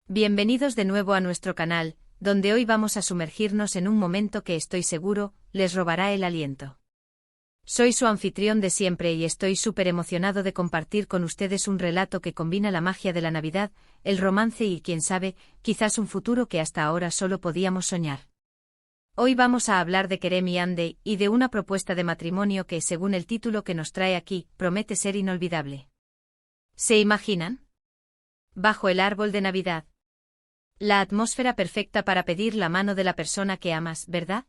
Bienvenidos de nuevo a nuestro canal, donde hoy vamos a sumergirnos en un momento que estoy seguro, les robará el aliento. Soy su anfitrión de siempre y estoy súper emocionado de compartir con ustedes un relato que combina la magia de la Navidad, el romance y, quién sabe, quizás un futuro que hasta ahora solo podíamos soñar. Hoy vamos a hablar de Kerem y Ande y de una propuesta de matrimonio que, según el título que nos trae aquí, promete ser inolvidable. ¿Se imaginan? Bajo el árbol de Navidad. La atmósfera perfecta para pedir la mano de la persona que amas, ¿verdad?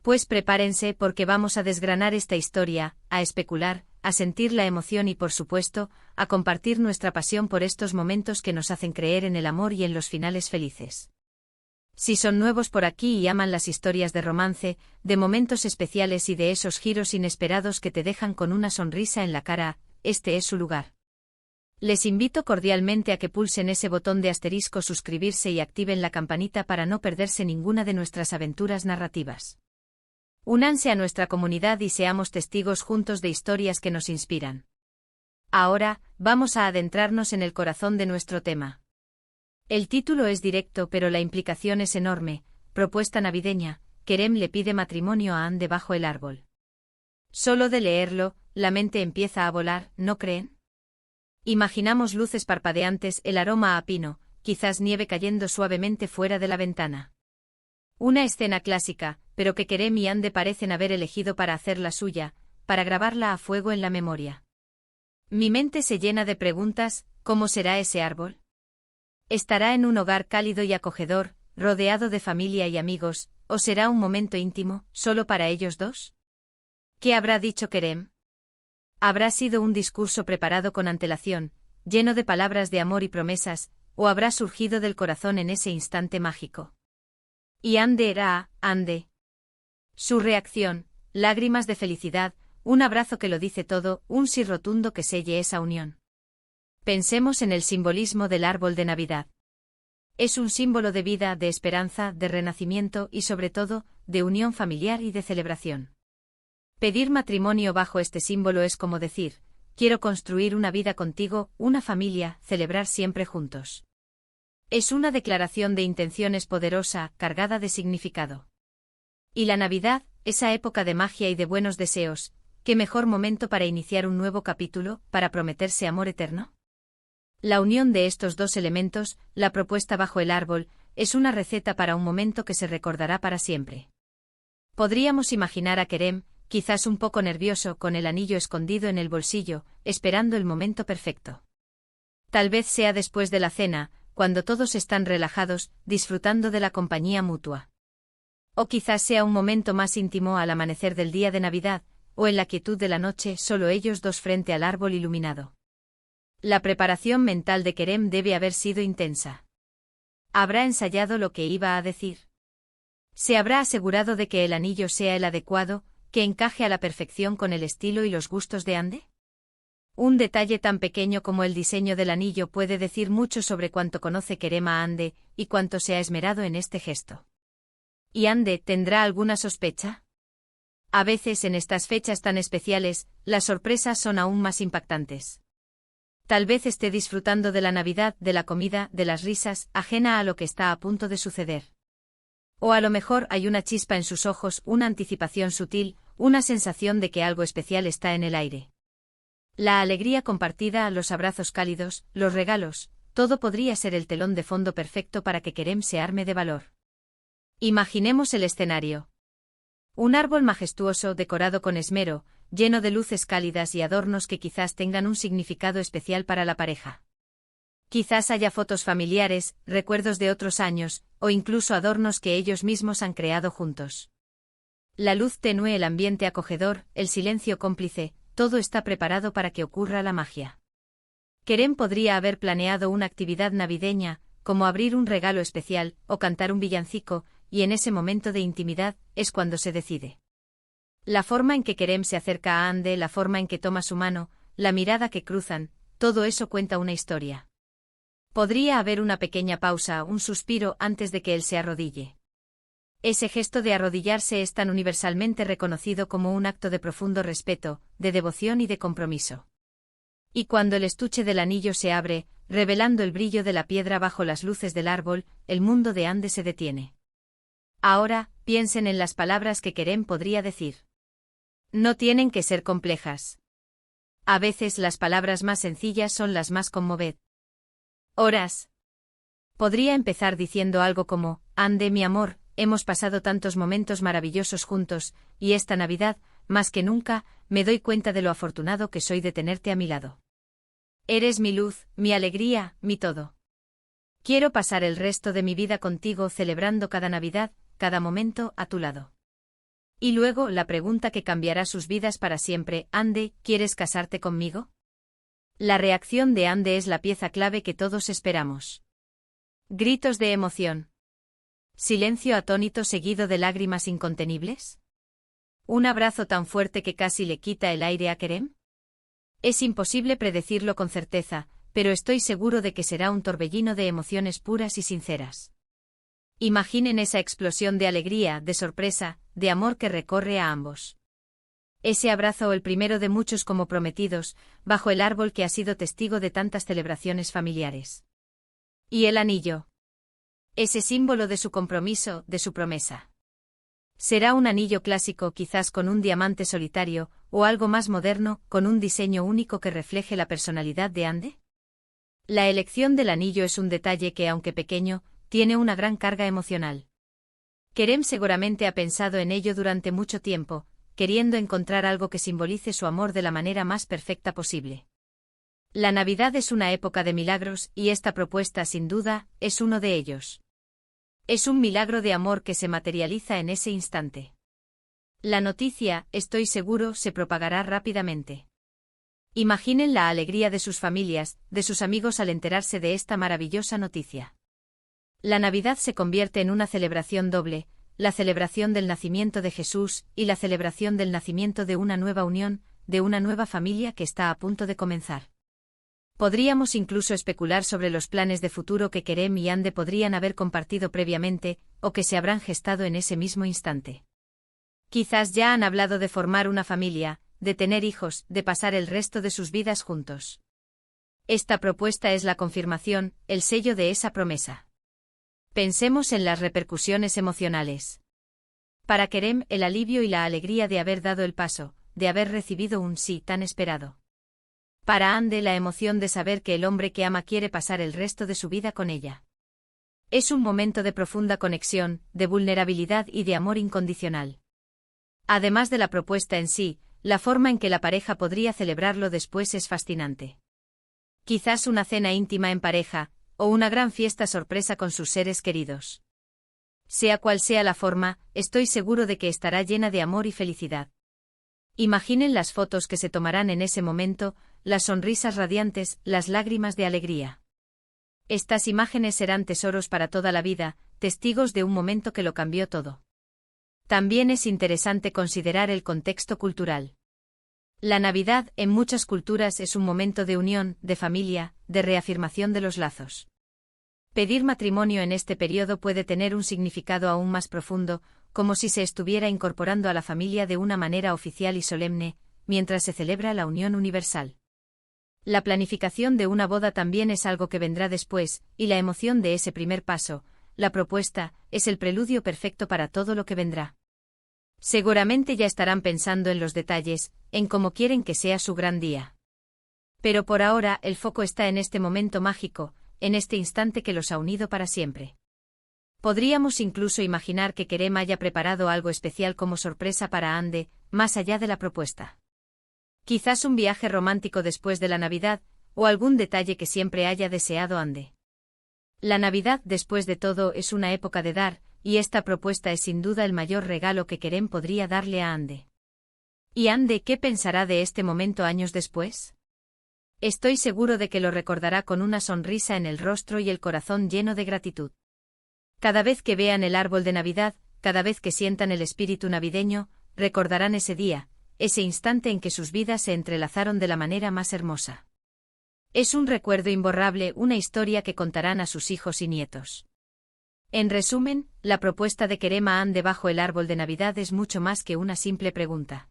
Pues prepárense porque vamos a desgranar esta historia, a especular, a sentir la emoción y, por supuesto, a compartir nuestra pasión por estos momentos que nos hacen creer en el amor y en los finales felices. Si son nuevos por aquí y aman las historias de romance, de momentos especiales y de esos giros inesperados que te dejan con una sonrisa en la cara, este es su lugar. Les invito cordialmente a que pulsen ese botón de asterisco suscribirse y activen la campanita para no perderse ninguna de nuestras aventuras narrativas. Únanse a nuestra comunidad y seamos testigos juntos de historias que nos inspiran. Ahora, vamos a adentrarnos en el corazón de nuestro tema. El título es directo pero la implicación es enorme: propuesta navideña. Kerem le pide matrimonio a Ande bajo el árbol. Solo de leerlo, la mente empieza a volar, ¿no creen? Imaginamos luces parpadeantes, el aroma a pino, quizás nieve cayendo suavemente fuera de la ventana. Una escena clásica, pero que Kerem y Ande parecen haber elegido para hacerla suya, para grabarla a fuego en la memoria. Mi mente se llena de preguntas: ¿cómo será ese árbol? ¿Estará en un hogar cálido y acogedor, rodeado de familia y amigos, o será un momento íntimo, solo para ellos dos? ¿Qué habrá dicho Kerem? ¿Habrá sido un discurso preparado con antelación, lleno de palabras de amor y promesas, o habrá surgido del corazón en ese instante mágico? Y Ande era Ande. Su reacción: lágrimas de felicidad, un abrazo que lo dice todo, un sí rotundo que selle esa unión. Pensemos en el simbolismo del árbol de Navidad. Es un símbolo de vida, de esperanza, de renacimiento y, sobre todo, de unión familiar y de celebración. Pedir matrimonio bajo este símbolo es como decir: quiero construir una vida contigo, una familia, celebrar siempre juntos. Es una declaración de intenciones poderosa, cargada de significado. Y la Navidad, esa época de magia y de buenos deseos, ¿qué mejor momento para iniciar un nuevo capítulo, para prometerse amor eterno? La unión de estos dos elementos, la propuesta bajo el árbol, es una receta para un momento que se recordará para siempre. Podríamos imaginar a Kerem, quizás un poco nervioso, con el anillo escondido en el bolsillo, esperando el momento perfecto. Tal vez sea después de la cena, cuando todos están relajados, disfrutando de la compañía mutua. O quizás sea un momento más íntimo al amanecer del día de Navidad, o en la quietud de la noche, solo ellos dos frente al árbol iluminado. La preparación mental de Kerem debe haber sido intensa. ¿Habrá ensayado lo que iba a decir? ¿Se habrá asegurado de que el anillo sea el adecuado, que encaje a la perfección con el estilo y los gustos de Ande? Un detalle tan pequeño como el diseño del anillo puede decir mucho sobre cuánto conoce Kerem a Ande, y cuánto se ha esmerado en este gesto. ¿Y Ande tendrá alguna sospecha? A veces en estas fechas tan especiales, las sorpresas son aún más impactantes. Tal vez esté disfrutando de la Navidad, de la comida, de las risas, ajena a lo que está a punto de suceder. O a lo mejor hay una chispa en sus ojos, una anticipación sutil, una sensación de que algo especial está en el aire. La alegría compartida, los abrazos cálidos, los regalos, todo podría ser el telón de fondo perfecto para que Kerem se arme de valor. Imaginemos el escenario. Un árbol majestuoso, decorado con esmero, lleno de luces cálidas y adornos que quizás tengan un significado especial para la pareja. Quizás haya fotos familiares, recuerdos de otros años, o incluso adornos que ellos mismos han creado juntos. La luz tenue, el ambiente acogedor, el silencio cómplice, todo está preparado para que ocurra la magia. Kerem podría haber planeado una actividad navideña, como abrir un regalo especial, o cantar un villancico, y en ese momento de intimidad, es cuando se decide. La forma en que Kerem se acerca a Ande, la forma en que toma su mano, la mirada que cruzan, todo eso cuenta una historia. Podría haber una pequeña pausa, un suspiro antes de que él se arrodille. Ese gesto de arrodillarse es tan universalmente reconocido como un acto de profundo respeto, de devoción y de compromiso. Y cuando el estuche del anillo se abre, revelando el brillo de la piedra bajo las luces del árbol, el mundo de Ande se detiene. Ahora, piensen en las palabras que Kerem podría decir. No tienen que ser complejas. A veces las palabras más sencillas son las más conmovedoras. Podría empezar diciendo algo como, Ande, mi amor, hemos pasado tantos momentos maravillosos juntos, y esta Navidad, más que nunca, me doy cuenta de lo afortunado que soy de tenerte a mi lado. Eres mi luz, mi alegría, mi todo. Quiero pasar el resto de mi vida contigo celebrando cada Navidad, cada momento a tu lado. Y luego la pregunta que cambiará sus vidas para siempre, Ande, ¿quieres casarte conmigo? La reacción de Ande es la pieza clave que todos esperamos. Gritos de emoción. Silencio atónito seguido de lágrimas incontenibles. ¿Un abrazo tan fuerte que casi le quita el aire a Kerem? Es imposible predecirlo con certeza, pero estoy seguro de que será un torbellino de emociones puras y sinceras. Imaginen esa explosión de alegría, de sorpresa, de amor que recorre a ambos. Ese abrazo, el primero de muchos como prometidos, bajo el árbol que ha sido testigo de tantas celebraciones familiares. Y el anillo. Ese símbolo de su compromiso, de su promesa. Será un anillo clásico, quizás con un diamante solitario, o algo más moderno, con un diseño único que refleje la personalidad de Ande. La elección del anillo es un detalle que, aunque pequeño, tiene una gran carga emocional. Kerem seguramente ha pensado en ello durante mucho tiempo, queriendo encontrar algo que simbolice su amor de la manera más perfecta posible. La Navidad es una época de milagros, y esta propuesta, sin duda, es uno de ellos. Es un milagro de amor que se materializa en ese instante. La noticia, estoy seguro, se propagará rápidamente. Imaginen la alegría de sus familias, de sus amigos al enterarse de esta maravillosa noticia. La Navidad se convierte en una celebración doble, la celebración del nacimiento de Jesús y la celebración del nacimiento de una nueva unión, de una nueva familia que está a punto de comenzar. Podríamos incluso especular sobre los planes de futuro que Kerem y Ande podrían haber compartido previamente, o que se habrán gestado en ese mismo instante. Quizás ya han hablado de formar una familia, de tener hijos, de pasar el resto de sus vidas juntos. Esta propuesta es la confirmación, el sello de esa promesa. Pensemos en las repercusiones emocionales. Para Kerem, el alivio y la alegría de haber dado el paso, de haber recibido un sí tan esperado. Para Ande, la emoción de saber que el hombre que ama quiere pasar el resto de su vida con ella. Es un momento de profunda conexión, de vulnerabilidad y de amor incondicional. Además de la propuesta en sí, la forma en que la pareja podría celebrarlo después es fascinante. Quizás una cena íntima en pareja, o una gran fiesta sorpresa con sus seres queridos. Sea cual sea la forma, estoy seguro de que estará llena de amor y felicidad. Imaginen las fotos que se tomarán en ese momento, las sonrisas radiantes, las lágrimas de alegría. Estas imágenes serán tesoros para toda la vida, testigos de un momento que lo cambió todo. También es interesante considerar el contexto cultural. La Navidad, en muchas culturas, es un momento de unión, de familia, de reafirmación de los lazos. Pedir matrimonio en este periodo puede tener un significado aún más profundo, como si se estuviera incorporando a la familia de una manera oficial y solemne, mientras se celebra la unión universal. La planificación de una boda también es algo que vendrá después, y la emoción de ese primer paso, la propuesta, es el preludio perfecto para todo lo que vendrá. Seguramente ya estarán pensando en los detalles, en cómo quieren que sea su gran día. Pero por ahora el foco está en este momento mágico, en este instante que los ha unido para siempre. Podríamos incluso imaginar que Kerem haya preparado algo especial como sorpresa para Ande, más allá de la propuesta. Quizás un viaje romántico después de la Navidad, o algún detalle que siempre haya deseado Ande. La Navidad, después de todo, es una época de dar, y esta propuesta es sin duda el mayor regalo que Kerem podría darle a Ande. ¿Y Ande qué pensará de este momento años después? Estoy seguro de que lo recordará con una sonrisa en el rostro y el corazón lleno de gratitud. Cada vez que vean el árbol de Navidad, cada vez que sientan el espíritu navideño, recordarán ese día, ese instante en que sus vidas se entrelazaron de la manera más hermosa. Es un recuerdo imborrable, una historia que contarán a sus hijos y nietos. En resumen, la propuesta de Kerem a Ande bajo el árbol de Navidad es mucho más que una simple pregunta.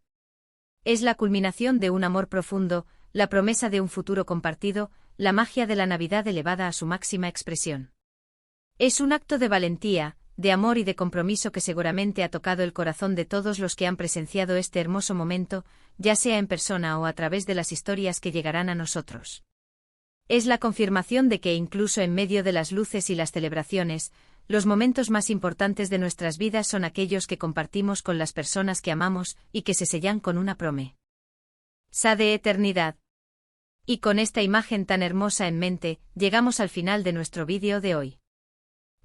Es la culminación de un amor profundo, la promesa de un futuro compartido, la magia de la Navidad elevada a su máxima expresión. Es un acto de valentía, de amor y de compromiso que seguramente ha tocado el corazón de todos los que han presenciado este hermoso momento, ya sea en persona o a través de las historias que llegarán a nosotros. Es la confirmación de que incluso en medio de las luces y las celebraciones, los momentos más importantes de nuestras vidas son aquellos que compartimos con las personas que amamos y que se sellan con una promesa de eternidad. Y con esta imagen tan hermosa en mente, llegamos al final de nuestro vídeo de hoy.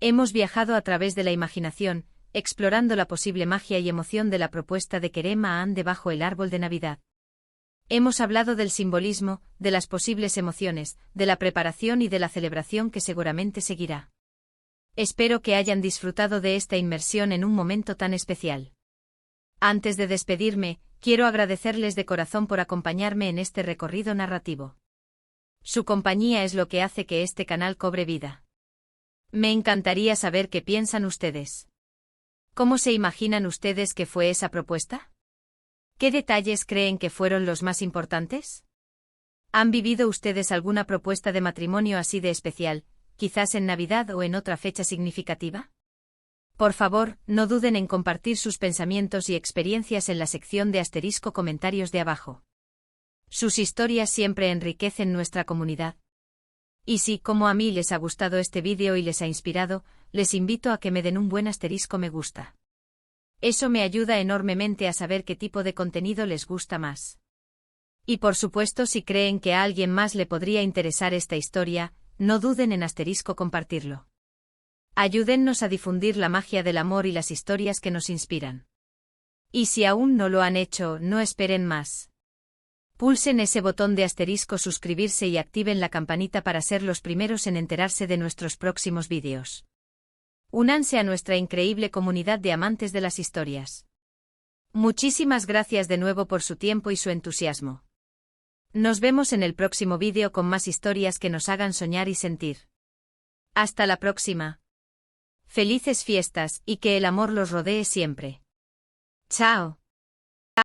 Hemos viajado a través de la imaginación, explorando la posible magia y emoción de la propuesta de Kerem a Anne debajo el árbol de Navidad. Hemos hablado del simbolismo, de las posibles emociones, de la preparación y de la celebración que seguramente seguirá. Espero que hayan disfrutado de esta inmersión en un momento tan especial. Antes de despedirme, quiero agradecerles de corazón por acompañarme en este recorrido narrativo. Su compañía es lo que hace que este canal cobre vida. Me encantaría saber qué piensan ustedes. ¿Cómo se imaginan ustedes que fue esa propuesta? ¿Qué detalles creen que fueron los más importantes? ¿Han vivido ustedes alguna propuesta de matrimonio así de especial, quizás en Navidad o en otra fecha significativa? Por favor, no duden en compartir sus pensamientos y experiencias en la sección de *comentarios de abajo. Sus historias siempre enriquecen nuestra comunidad. Y si, como a mí les ha gustado este vídeo y les ha inspirado, les invito a que me den un buen *me gusta. Eso me ayuda enormemente a saber qué tipo de contenido les gusta más. Y por supuesto, si creen que a alguien más le podría interesar esta historia, no duden en compartirlo. Ayúdennos a difundir la magia del amor y las historias que nos inspiran. Y si aún no lo han hecho, no esperen más. Pulsen ese botón de suscribirse y activen la campanita para ser los primeros en enterarse de nuestros próximos vídeos. Únanse a nuestra increíble comunidad de amantes de las historias. Muchísimas gracias de nuevo por su tiempo y su entusiasmo. Nos vemos en el próximo vídeo con más historias que nos hagan soñar y sentir. Hasta la próxima. Felices fiestas y que el amor los rodee siempre. Chao.